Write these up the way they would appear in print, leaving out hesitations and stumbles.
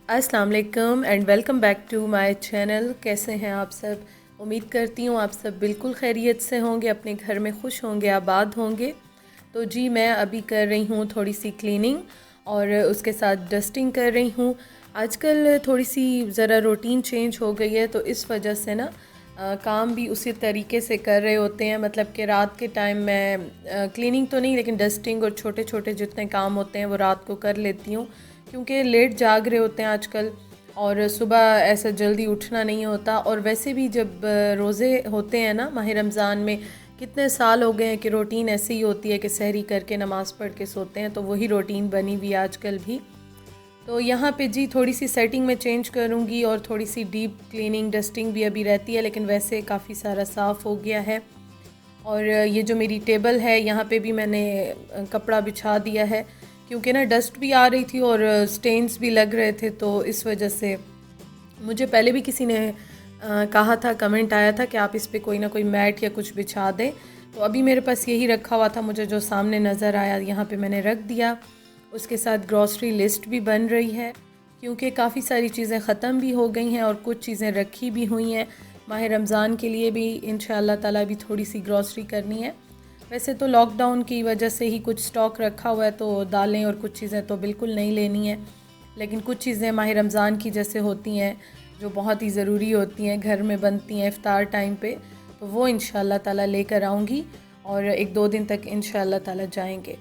अस्सलाम वालेकुम and welcome back to my channel. कैसे हैं आप सब? उम्मीद करती हूँ आप सब बिल्कुल खैरियत से होंगे, अपने घर में खुश होंगे, आबाद होंगे। तो जी मैं अभी कर रही हूँ थोड़ी सी क्लीनिंग और उसके साथ डस्टिंग कर रही हूँ। आजकल थोड़ी सी ज़रा रूटीन चेंज हो गई है, तो इस वजह से ना काम भी उसी तरीके से कर रहे होते हैं। मतलब कि रात के टाइम मैं क्लीनिंग तो नहीं, लेकिन डस्टिंग और छोटे छोटे जितने काम होते हैं वो रात को कर लेती हूँ, क्योंकि लेट जाग रहे होते हैं आजकल और सुबह ऐसा जल्दी उठना नहीं होता। और वैसे भी जब रोज़े होते हैं ना माह रमज़ान में, कितने साल हो गए हैं कि रूटीन ऐसी ही होती है कि सहरी करके नमाज़ पढ़ के सोते हैं, तो वही रूटीन बनी हुई है आजकल भी। तो यहाँ पे जी थोड़ी सी सेटिंग में चेंज करूँगी और थोड़ी सी डीप क्लीनिंग डस्टिंग भी अभी रहती है, लेकिन वैसे काफ़ी सारा साफ़ हो गया है। और ये जो मेरी टेबल है यहाँ पे भी मैंने कपड़ा बिछा दिया है, क्योंकि ना डस्ट भी आ रही थी और स्टेन्स भी लग रहे थे। तो इस वजह से मुझे पहले भी किसी ने कहा था, कमेंट आया था कि आप इस पे कोई ना कोई मैट या कुछ बिछा दें। तो अभी मेरे पास यही रखा हुआ था, मुझे जो सामने नज़र आया यहाँ पे मैंने रख दिया। उसके साथ ग्रॉसरी लिस्ट भी बन रही है, क्योंकि काफ़ी सारी चीज़ें ख़त्म भी हो गई हैं और कुछ चीज़ें रखी भी हुई हैं। माह रमज़ान के लिए भी इंशाअल्लाह ताला भी थोड़ी सी ग्रॉसरी करनी है। वैसे तो लॉकडाउन की वजह से ही कुछ स्टॉक रखा हुआ है, तो दालें और कुछ चीज़ें तो बिल्कुल नहीं लेनी है, लेकिन कुछ चीज़ें माह रमज़ान की जैसे होती हैं जो बहुत ही ज़रूरी होती हैं, घर में बनती हैं इफ़्तार टाइम पे, तो वो इंशाअल्लाह ताला लेकर आऊँगी और 1-2 दिन तक इंशाअल्लाह ताला जाएंगे।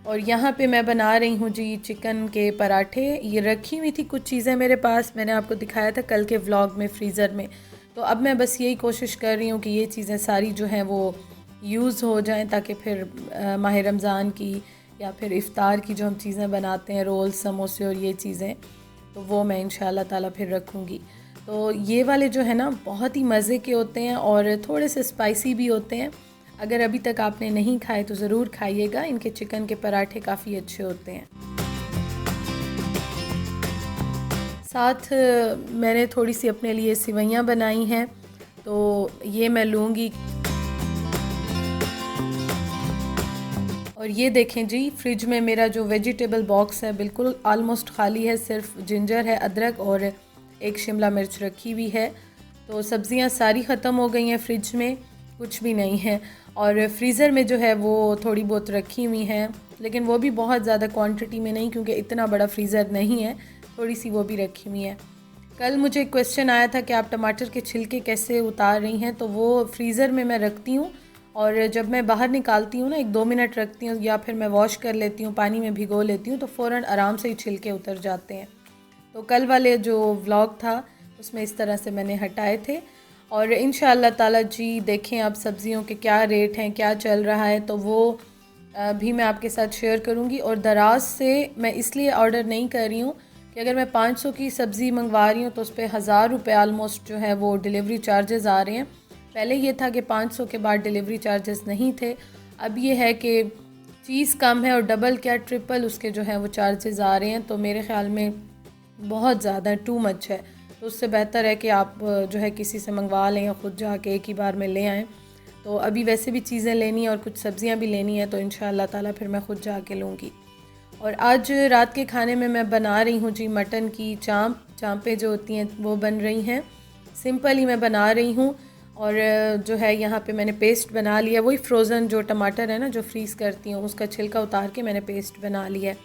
और यहाँ पे मैं बना रही हूँ जी चिकन के पराठे। ये रखी हुई थी कुछ चीज़ें मेरे पास, मैंने आपको दिखाया था कल के व्लॉग में फ्रीज़र में। तो अब मैं बस यही कोशिश कर रही हूँ कि ये चीज़ें सारी जो हैं वो यूज़ हो जाएं, ताकि फिर माह रमज़ान की या फिर इफ़्तार की जो हम चीज़ें बनाते हैं, रोल समोसे और ये चीज़ें, तो वो मैं इंशाअल्लाह ताला फिर रखूँगी। तो ये वाले जो है ना बहुत ही मज़े के होते हैं और थोड़े से स्पाइसी भी होते हैं। अगर अभी तक आपने नहीं खाए तो ज़रूर खाइएगा, इनके चिकन के पराठे काफ़ी अच्छे होते हैं। साथ मैंने थोड़ी सी अपने लिए सिवैयाँ बनाई हैं, तो ये मैं लूँगी। और ये देखें जी, फ्रिज में मेरा जो वेजिटेबल बॉक्स है बिल्कुल आलमोस्ट खाली है, सिर्फ जिंजर है, अदरक और एक शिमला मिर्च रखी हुई है। तो सब्ज़ियां सारी ख़त्म हो गई हैं, फ्रिज में कुछ भी नहीं है। और फ्रीज़र में जो है वो थोड़ी बहुत रखी हुई हैं, लेकिन वो भी बहुत ज़्यादा क्वांटिटी में नहीं, क्योंकि इतना बड़ा फ्रीज़र नहीं है, थोड़ी सी वो भी रखी हुई है। कल मुझे क्वेश्चन आया था कि आप टमाटर के छिलके कैसे उतार रही हैं, तो वो फ्रीज़र में मैं रखती हूँ और जब मैं बाहर निकालती हूँ ना 1-2 मिनट रखती हूँ या फिर मैं वॉश कर लेती हूँ, पानी में भिगो लेती हूँ, तो फ़ौरन आराम से ही छिलके उतर जाते हैं। तो कल वाले जो व्लॉग था उसमें इस तरह से मैंने हटाए थे। और इंशाअल्लाह ताला जी देखें अब सब्ज़ियों के क्या रेट हैं, क्या चल रहा है, तो वो भी मैं आपके साथ शेयर करूँगी। और दराज से मैं इसलिए ऑर्डर नहीं कर रही हूँ कि अगर मैं 500 की सब्ज़ी मंगवा रही हूँ तो उस पर 1000 रुपये आलमोस्ट जो है वो डिलीवरी चार्जेस आ रहे हैं। पहले ये था कि 500 के बाद डिलीवरी चार्जेस नहीं थे, अब ये है कि चीज़ कम है और डबल क्या ट्रिपल उसके जो है वो चार्जेस आ रहे हैं। तो मेरे ख़्याल में बहुत ज़्यादा टू मच है, तो उससे बेहतर है कि आप जो है किसी से मंगवा लें या ख़ुद जाके एक ही बार में ले आएँ। तो अभी वैसे भी चीज़ें लेनी है और कुछ सब्ज़ियाँ भी लेनी है, तो इंशाअल्लाह ताला फिर मैं ख़ुद जाके लूँगी। और आज रात के खाने में मैं बना रही हूँ जी मटन की चाँपें जो होती हैं वो बन रही हैं। सिंपल ही मैं बना रही हूँ। और जो है यहाँ पे मैंने पेस्ट बना लिया, वही फ्रोज़न जो टमाटर है ना जो फ्रीज़ करती हूँ, उसका छिलका उतार के मैंने पेस्ट बना लिया है।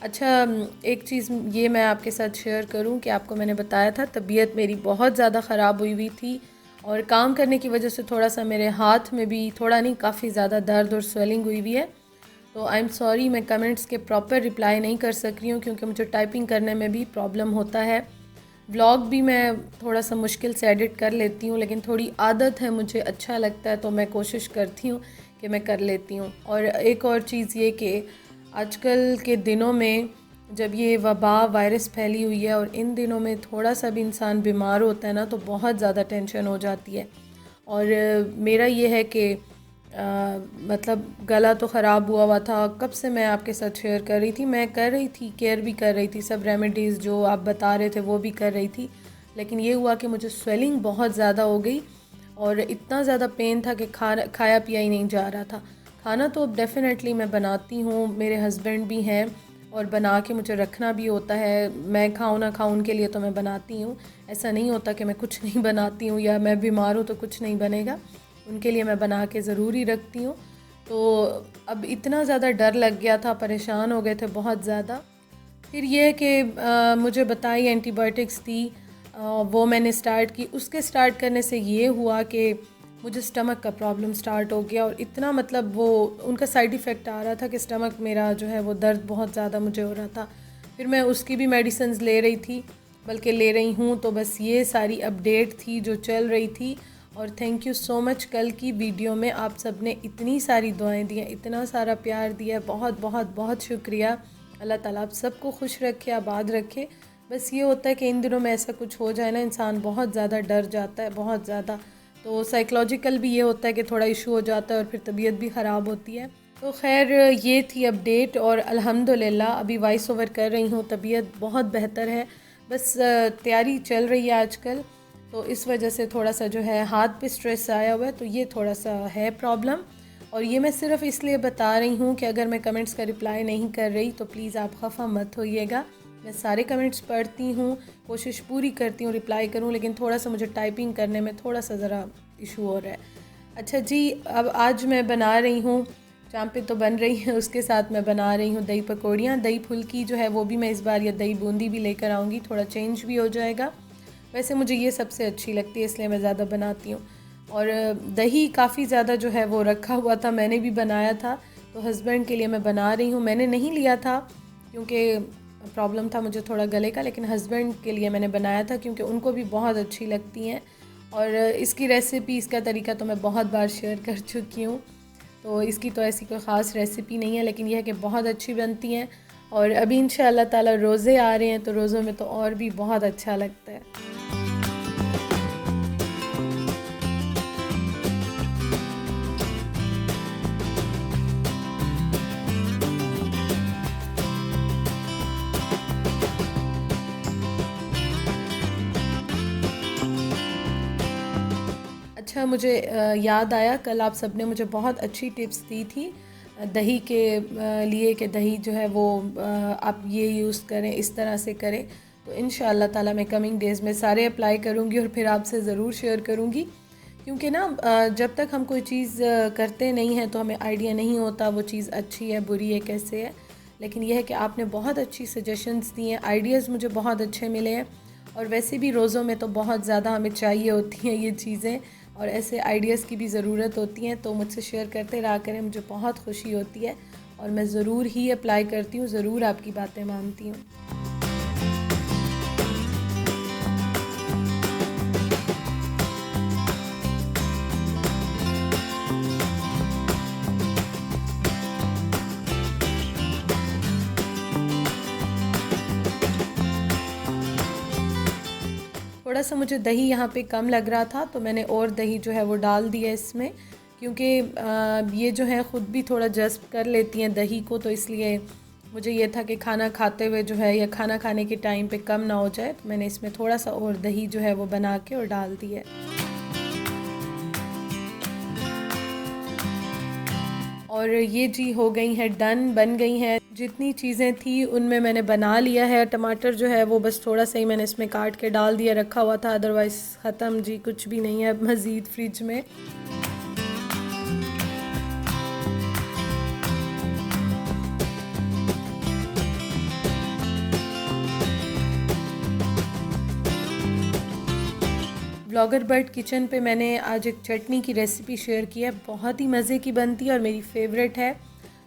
अच्छा, एक चीज़ ये मैं आपके साथ शेयर करूं कि आपको मैंने बताया था तबीयत मेरी बहुत ज़्यादा ख़राब हुई थी और काम करने की वजह से थोड़ा सा मेरे हाथ में भी थोड़ा नहीं काफ़ी ज़्यादा दर्द और स्वेलिंग हुई है। तो आई एम सॉरी, मैं कमेंट्स के प्रॉपर रिप्लाई नहीं कर सक रही हूँ, क्योंकि मुझे टाइपिंग करने में भी प्रॉब्लम होता है। व्लॉग भी मैं थोड़ा सा मुश्किल से एडिट कर लेती हूँ, लेकिन थोड़ी आदत है, मुझे अच्छा लगता है तो मैं कोशिश करती हूँ कि मैं कर लेती हूँ। और एक और चीज़ ये कि आजकल के दिनों में जब ये वबा वायरस फैली हुई है और इन दिनों में थोड़ा सा भी इंसान बीमार होता है ना तो बहुत ज़्यादा टेंशन हो जाती है। और मेरा ये है कि मतलब गला तो ख़राब हुआ था, कब से मैं आपके साथ शेयर कर रही थी, मैं कर रही थी, केयर भी कर रही थी, सब रेमेडीज़ जो आप बता रहे थे वो भी कर रही थी, लेकिन ये हुआ कि मुझे स्वेलिंग बहुत ज़्यादा हो गई और इतना ज़्यादा पेन था कि खाया पिया ही नहीं जा रहा था। खाना तो डेफ़िनेटली मैं बनाती हूँ, मेरे हस्बैंड भी हैं, और बना के मुझे रखना भी होता है। मैं खाऊं ना खाऊं उनके लिए तो मैं बनाती हूँ। ऐसा नहीं होता कि मैं कुछ नहीं बनाती हूँ या मैं बीमार हूँ तो कुछ नहीं बनेगा। उनके लिए मैं बना के ज़रूर ही रखती हूँ। तो अब इतना ज़्यादा डर लग गया था, परेशान हो गए थे बहुत ज़्यादा। फिर ये है कि मुझे बताई एंटीबायोटिक्स दी, वो मैंने स्टार्ट की। उसके स्टार्ट करने से ये हुआ कि मुझे स्टमक का प्रॉब्लम स्टार्ट हो गया, और इतना मतलब वो उनका साइड इफ़ेक्ट आ रहा था कि स्टमक मेरा जो है वो दर्द बहुत ज़्यादा मुझे हो रहा था। फिर मैं उसकी भी मेडिसिन्स ले रही थी, बल्कि ले रही हूँ। तो बस ये सारी अपडेट थी जो चल रही थी। और थैंक यू सो मच, कल की वीडियो में आप सब ने इतनी सारी दुआएं दी हैं, इतना सारा प्यार दिया, बहुत बहुत बहुत शुक्रिया। अल्लाह ताला आप सबको खुश रखे, आबाद रखे। बस ये होता है कि इन दिनों में ऐसा कुछ हो जाए ना, इंसान बहुत ज़्यादा डर जाता है, बहुत ज़्यादा। तो साइकोलॉजिकल भी ये होता है कि थोड़ा इशू हो जाता है और फिर तबीयत भी ख़राब होती है। तो खैर ये थी अपडेट, और अल्हम्दुलिल्लाह अभी वॉइस ओवर कर रही हूँ, तबीयत बहुत बेहतर है। बस तैयारी चल रही है आजकल, तो इस वजह से थोड़ा सा जो है हाथ पे स्ट्रेस आया हुआ है, तो ये थोड़ा सा है प्रॉब्लम। और ये मैं सिर्फ इसलिए बता रही हूँ कि अगर मैं कमेंट्स का रिप्लाई नहीं कर रही तो प्लीज़ आप खफा मत होइएगा। मैं सारे कमेंट्स पढ़ती हूँ, कोशिश पूरी करती हूँ रिप्लाई करूँ, लेकिन थोड़ा सा मुझे टाइपिंग करने में थोड़ा सा ज़रा इशू हो रहा है। अच्छा जी, अब आज मैं बना रही हूँ, चाँपें तो बन रही हैं, उसके साथ मैं बना रही हूँ दही पकौड़ियाँ। दही फुल्की जो है वो भी मैं इस बार, या दही बूंदी भी लेकर आऊँगी, थोड़ा चेंज भी हो जाएगा। वैसे मुझे ये सबसे अच्छी लगती है, इसलिए मैं ज़्यादा बनाती हूँ। और दही काफ़ी ज़्यादा जो है वो रखा हुआ था, मैंने भी बनाया था, तो हस्बैंड के लिए मैं बना रही हूँ। मैंने नहीं लिया था क्योंकि प्रॉब्लम था मुझे थोड़ा गले का, लेकिन हस्बैंड के लिए मैंने बनाया था क्योंकि उनको भी बहुत अच्छी लगती हैं। और इसकी रेसिपी, इसका तरीका तो मैं बहुत बार शेयर कर चुकी हूँ, तो इसकी तो ऐसी कोई ख़ास रेसिपी नहीं है, लेकिन यह है कि बहुत अच्छी बनती हैं। और अभी इंशाअल्लाह ताला रोज़े आ रहे हैं, तो रोज़ों में तो और भी बहुत अच्छा लगता है। अच्छा, मुझे याद आया, कल आप सब ने मुझे बहुत अच्छी टिप्स दी थी दही के लिए, कि दही जो है वो आप ये यूज़ करें, इस तरह से करें। तो इंशाअल्लाह ताला मैं कमिंग डेज़ में सारे अप्लाई करूँगी और फिर आपसे ज़रूर शेयर करूँगी। क्योंकि ना जब तक हम कोई चीज़ करते नहीं हैं तो हमें आइडिया नहीं होता वो चीज़ अच्छी है, बुरी है, कैसे है। लेकिन यह है कि आपने बहुत अच्छी सजेशंस दी हैं, आइडियाज़ मुझे बहुत अच्छे मिले हैं। और वैसे भी रोज़ों में तो बहुत ज़्यादा हमें चाहिए होती हैं ये चीज़ें, और ऐसे आइडियाज़ की भी ज़रूरत होती हैं। तो मुझसे शेयर करते रहा करें, मुझे बहुत खुशी होती है, और मैं ज़रूर ही अप्लाई करती हूँ, ज़रूर आपकी बातें मानती हूँ। थोड़ा सा मुझे दही यहाँ पे कम लग रहा था, तो मैंने और दही जो है वो डाल दिया इसमें, क्योंकि ये जो है ख़ुद भी थोड़ा जज़्ब कर लेती हैं दही को, तो इसलिए मुझे ये था कि खाना खाते हुए जो है, या खाना खाने के टाइम पे कम ना हो जाए, तो मैंने इसमें थोड़ा सा और दही जो है वो बना के और डाल दिया। और ये जी हो गई हैं डन, बन गई हैं। जितनी चीज़ें थी उनमें मैंने बना लिया है। टमाटर जो है वो बस थोड़ा सा ही मैंने इसमें काट के डाल दिया, रखा हुआ था, अदरवाइज़ ख़त्म जी, कुछ भी नहीं है अब मज़ीद फ्रिज में। ब्लॉगर बर्ड किचन पे मैंने आज एक चटनी की रेसिपी शेयर की है, बहुत ही मज़े की बनती है और मेरी फेवरेट है।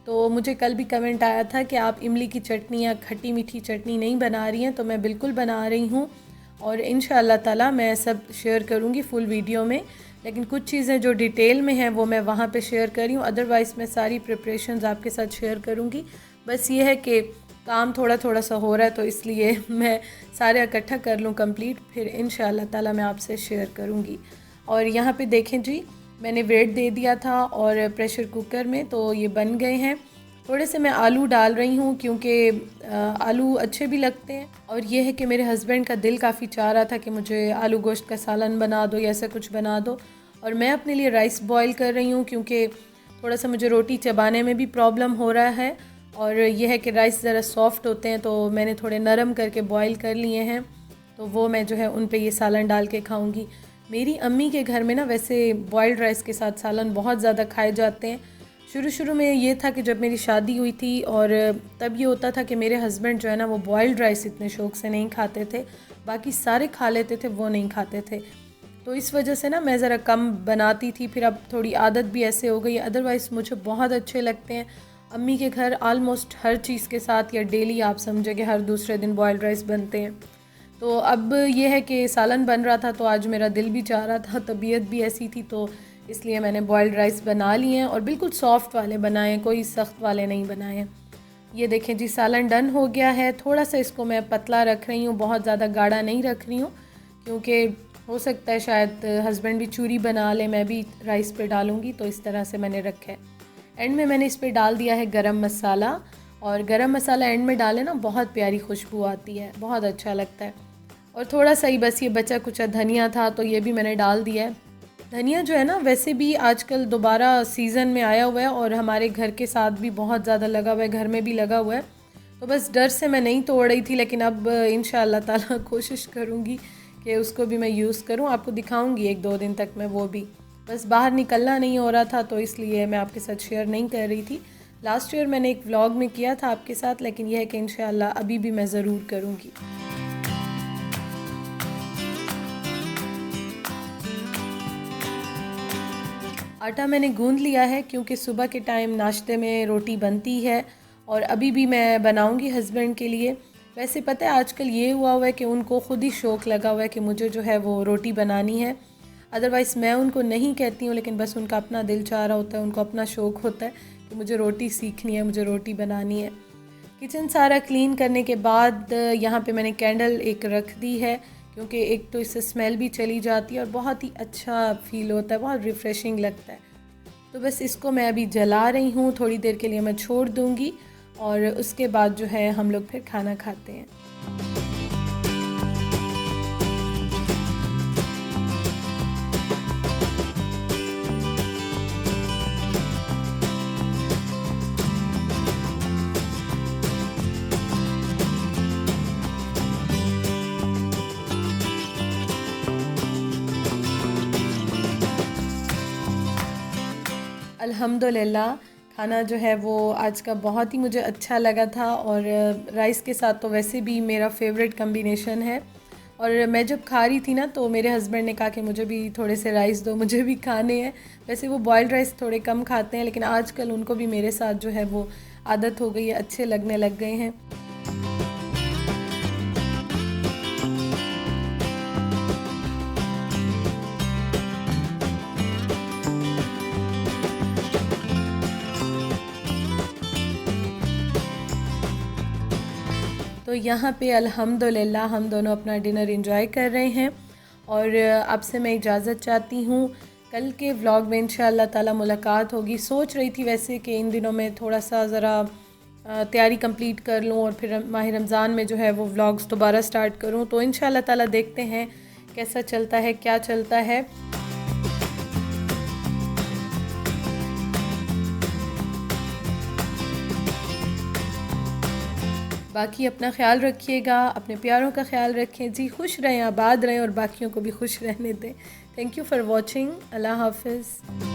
तो मुझे कल भी कमेंट आया था कि आप इमली की चटनी या खट्टी मीठी चटनी नहीं बना रही हैं, तो मैं बिल्कुल बना रही हूँ, और इंशाअल्लाह ताला मैं सब शेयर करूँगी फुल वीडियो में। लेकिन कुछ चीज़ें जो डिटेल में हैं वो मैं वहाँ पे शेयर कर रही हूँ, अदरवाइज़ मैं सारी प्रिपरेशंस आपके साथ शेयर करूँगी। बस ये है कि काम थोड़ा थोड़ा सा हो रहा है, तो इसलिए मैं सारे इकट्ठा कर लूँ कंप्लीट, फिर इंशाअल्लाह ताला मैं आपसे शेयर करूँगी। और यहाँ पे देखें जी, मैंने वेट दे दिया था और प्रेशर कुकर में, तो ये बन गए हैं। थोड़े से मैं आलू डाल रही हूँ क्योंकि आलू अच्छे भी लगते हैं, और ये है कि मेरे हस्बैंड का दिल काफ़ी चाह रहा था कि मुझे आलू गोश्त का सालन बना दो या ऐसा कुछ बना दो, और मैं अपने लिए राइस बॉईल कर रही हूँ क्योंकि थोड़ा सा मुझे रोटी चबाने में भी प्रॉब्लम हो रहा है। और ये है कि राइस ज़रा सॉफ़्ट होते हैं तो मैंने थोड़े नरम करके बॉईल कर लिए हैं, तो वो मैं जो है उन पे ये सालन डाल के खाऊंगी। मेरी अम्मी के घर में ना वैसे बॉइल्ड राइस के साथ सालन बहुत ज़्यादा खाए जाते हैं। शुरू शुरू में ये था कि जब मेरी शादी हुई थी और तब ये होता था कि मेरे हस्बैंड जो है ना वो बॉइल्ड राइस इतने शौक़ से नहीं खाते थे, बाकी सारे खा लेते थे, वो नहीं खाते थे। तो इस वजह से ना मैं ज़रा कम बनाती थी, फिर अब थोड़ी आदत भी ऐसे हो गई। अदरवाइज़ मुझे बहुत अच्छे लगते हैं। अम्मी के घर आलमोस्ट हर चीज़ के साथ या डेली आप समझे कि हर दूसरे दिन बॉइल्ड राइस बनते हैं। तो अब ये है कि सालन बन रहा था तो आज मेरा दिल भी चाह रहा था, तबीयत भी ऐसी थी, तो इसलिए मैंने बॉइल्ड राइस बना लिए हैं और बिल्कुल सॉफ़्ट वाले बनाए, कोई सख्त वाले नहीं बनाए हैं। ये देखें जी, सालन डन हो गया है। थोड़ा सा इसको मैं पतला रख रही हूँ, बहुत ज़्यादा गाढ़ा नहीं रख रही हूँ, क्योंकि हो सकता है शायद हस्बैंड भी चूरी बना ले, मैं भी राइस पे डालूँगी, तो इस तरह से मैंने रखा है। एंड में मैंने इस पर डाल दिया है गरम मसाला, और गरम मसाला एंड में डालें ना बहुत प्यारी खुशबू आती है, बहुत अच्छा लगता है। और थोड़ा सा ही बस ये बचा कुचा धनिया था तो ये भी मैंने डाल दिया है। धनिया जो है ना वैसे भी आजकल दोबारा सीज़न में आया हुआ है और हमारे घर के साथ भी बहुत ज़्यादा लगा हुआ है, घर में भी लगा हुआ है, तो बस डर से मैं नहीं तोड़ रही थी, लेकिन अब इंशाअल्लाह ताला कोशिश करूँगी कि उसको भी मैं यूज़ करूँ। आपको दिखाऊँगी 1-2 दिन तक मैं वो भी, बस बाहर निकलना नहीं हो रहा था तो इसलिए मैं आपके साथ शेयर नहीं कर रही थी। लास्ट ईयर मैंने एक व्लॉग में किया था आपके साथ, लेकिन यह है कि इंशाअल्लाह अभी भी मैं ज़रूर करूँगी। आटा मैंने गूंद लिया है क्योंकि सुबह के टाइम नाश्ते में रोटी बनती है और अभी भी मैं बनाऊंगी हस्बैंड के लिए। वैसे पता है आजकल ये हुआ है कि उनको ख़ुद ही शौक़ लगा हुआ है कि मुझे जो है वो रोटी बनानी है। अदरवाइज़ मैं उनको नहीं कहती हूँ, लेकिन बस उनका अपना दिल चाह रहा होता है, उनको अपना शौक़ होता है कि मुझे रोटी सीखनी है, मुझे रोटी बनानी है। किचन सारा क्लीन करने के बाद यहाँ पे मैंने कैंडल एक रख दी है, क्योंकि एक तो इससे स्मेल भी चली जाती है और बहुत ही अच्छा फ़ील होता है, बहुत रिफ़्रेशिंग लगता है। तो बस इसको मैं अभी जला रही हूँ, थोड़ी देर के लिए मैं छोड़ दूँगी और उसके बाद जो है हम लोग फिर खाना खाते हैं। अल्हम्दुलिल्लाह खाना जो है वो आज का बहुत ही मुझे अच्छा लगा था और राइस के साथ तो वैसे भी मेरा फेवरेट कम्बिनेशन है। और मैं जब खा रही थी ना तो मेरे हस्बैंड ने कहा कि मुझे भी थोड़े से राइस दो, मुझे भी खाने हैं। वैसे वो बॉइल्ड राइस थोड़े कम खाते हैं, लेकिन आजकल उनको भी मेरे साथ जो है वो आदत हो गई है, अच्छे लगने लग गए हैं। तो यहाँ पे अल्हम्दुलिल्लाह हम दोनों अपना डिनर एंजॉय कर रहे हैं और आपसे मैं इजाज़त चाहती हूँ। कल के व्लॉग में इंशाअल्लाह ताला मुलाकात होगी। सोच रही थी वैसे कि इन दिनों में थोड़ा सा ज़रा तैयारी कंप्लीट कर लूँ और फिर माह रमज़ान में जो है वो व्लॉग्स दोबारा स्टार्ट करूँ, तो इंशाअल्लाह ताला देखते हैं कैसा चलता है, क्या चलता है। बाकी अपना ख्याल रखिएगा, अपने प्यारों का ख्याल रखें जी, खुश रहें, आबाद रहें और बाकियों को भी खुश रहने दें। Thank you for watching. अल्लाह हाफ़िज़।